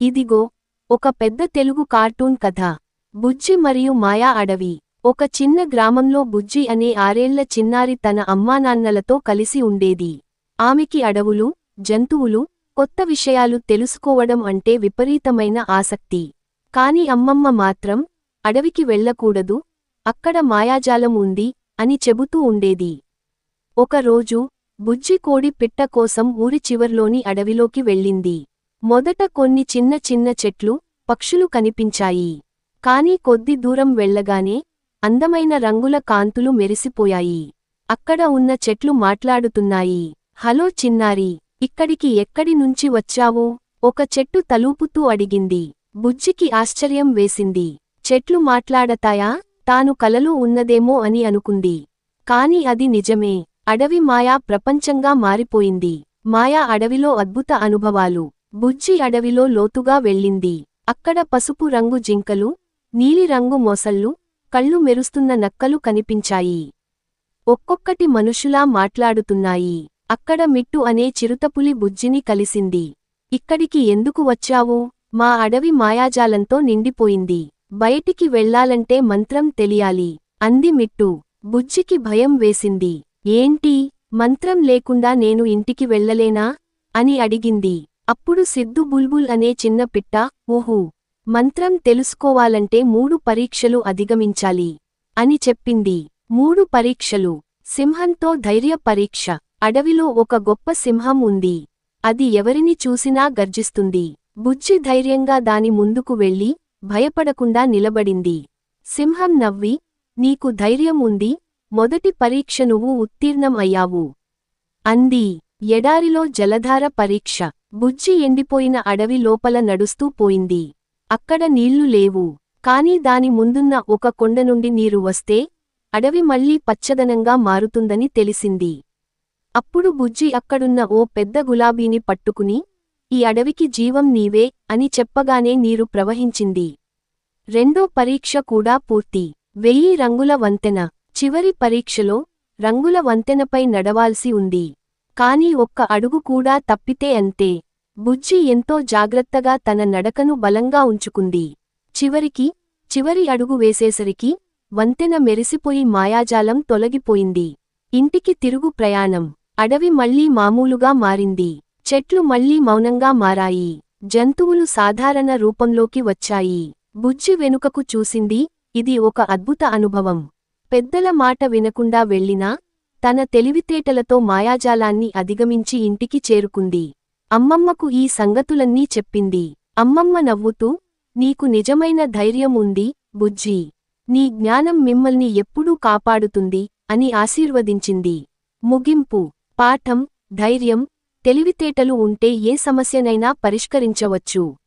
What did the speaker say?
ఇదిగో ఒక పెద్ద తెలుగు కార్టూన్ కథ. బుజ్జి మరియు మాయా అడవి. ఒక చిన్న గ్రామంలో బుజ్జి అనే 6 ఏళ్ల చిన్నారి తన అమ్మానాన్నలతో కలిసి ఉండేది. ఆమెకి అడవులు, జంతువులు, కొత్త విషయాలు తెలుసుకోవడం అంటే విపరీతమైన ఆసక్తి. కాని అమ్మమ్మ మాత్రం, అడవికి వెళ్ళకూడదు, అక్కడ మాయాజాలం ఉంది అని చెబుతూ ఉండేది. ఒకరోజు బుజ్జి కోడి పిట్ట కోసం ఊరి చివర్లోని అడవిలోకి వెళ్ళింది. మొదట కొన్ని చిన్న చిన్న చెట్లు, పక్షులు కనిపించాయి. కాని కొద్ది దూరం వెళ్ళగానే అందమైన రంగుల కాంతులు మెరిసిపోయాయి. అక్కడ ఉన్న చెట్లు మాట్లాడుతున్నాయి. హలో చిన్నారి, ఇక్కడికి ఎక్కడి నుంచి వచ్చావు? ఒక చెట్టు తలూపుతూ అడిగింది. బుజ్జికి ఆశ్చర్యం వేసింది. చెట్లు మాట్లాడతాయా? తాను కలలో ఉన్నదేమో అని అనుకుంది. కాని అది నిజమే. అడవి మాయా ప్రపంచంగా మారిపోయింది. మాయా అడవిలో అద్భుత అనుభవాలు. బుజ్జి అడవిలో లోతుగా వెళ్ళింది. అక్కడ పసుపు రంగు జింకలు, నీలిరంగు మొసళ్ళు, కళ్ళు మెరుస్తున్న నక్కలు కనిపించాయి. ఒక్కొక్కటి మనుషులా మాట్లాడుతున్నాయి. అక్కడ మిట్టు అనే చిరుతపులి బుజ్జిని కలిసింది. ఇక్కడికి ఎందుకు వచ్చావు? మా అడవి మాయాజాలంతో నిండిపోయింది. బయటికి వెళ్లాలంటే మంత్రం తెలియాలి అంది మిట్టు. బుజ్జికి భయం వేసింది. ఏంటి, మంత్రం లేకుండా నేను ఇంటికి వెళ్ళలేనా అని అడిగింది. అప్పుడు సిద్ధు బుల్బుల్ అనే చిన్న పిట్ట, ఊహూ, మంత్రం తెలుసుకోవాలంటే 3 పరీక్షలు అధిగమించాలి అని చెప్పింది. 3 పరీక్షలు. సింహంతో ధైర్య పరీక్ష. అడవిలో ఒక గొప్ప సింహం ఉంది. అది ఎవరిని చూసినా గర్జిస్తుంది. బుజ్జి ధైర్యంగా దాని ముందుకు వెళ్ళి భయపడకుండా నిలబడింది. సింహం నవ్వి, నీకు ధైర్యం ఉంది, మొదటి పరీక్ష నువ్వు ఉత్తీర్ణం అయ్యావు అంది. ఎడారిలో జలధార పరీక్ష. బుజ్జి ఎండిపోయిన అడవి లోపల నడుస్తూ పోయింది. అక్కడ నీళ్లు లేవు. కాని దాని ముందున్న ఒక కొండ నుండి నీరు వస్తే అడవి మళ్లీ పచ్చదనంగా మారుతుందని తెలిసింది. అప్పుడు బుజ్జి అక్కడున్న ఓ పెద్ద గులాబీని పట్టుకుని, ఈ అడవికి జీవం నీవే అని చెప్పగానే నీరు ప్రవహించింది. రెండో పరీక్ష కూడా పూర్తి. 1000 రంగుల వంతెన. చివరి పరీక్షలో రంగుల వంతెనపై నడవాల్సి ఉంది. కాని ఒక్క అడుగు కూడా తప్పితే అంతే. బుజ్జి ఎంతో జాగ్రత్తగా తన నడకను బలంగా ఉంచుకుంది. చివరి అడుగు వేసేసరికి వంతెన మెరిసిపోయి మాయాజాలం తొలగిపోయింది. ఇంటికి తిరుగు ప్రయాణం. అడవి మళ్లీ మామూలుగా మారింది. చెట్లు మళ్లీ మౌనంగా మారాయి. జంతువులు సాధారణ రూపంలోకి వచ్చాయి. బుజ్జి వెనుకకు చూసింది. ఇది ఒక అద్భుత అనుభవం. పెద్దల మాట వినకుండా వెళ్ళినా తన తెలివితేటలతో మాయాజాలాన్ని అధిగమించి ఇంటికి చేరుకుంది. అమ్మమ్మకు ఈ సంగతులన్నీ చెప్పింది. అమ్మమ్మ నవ్వుతూ, నీకు నిజమైన ధైర్యం ఉంది బుజ్జీ. నీ జ్ఞానం మిమ్మల్ని ఎప్పుడూ కాపాడుతుంది అని ఆశీర్వదించింది. ముగింపు. పాఠం: ధైర్యం, తెలివితేటలు ఉంటే ఏ సమస్యనైనా పరిష్కరించవచ్చు.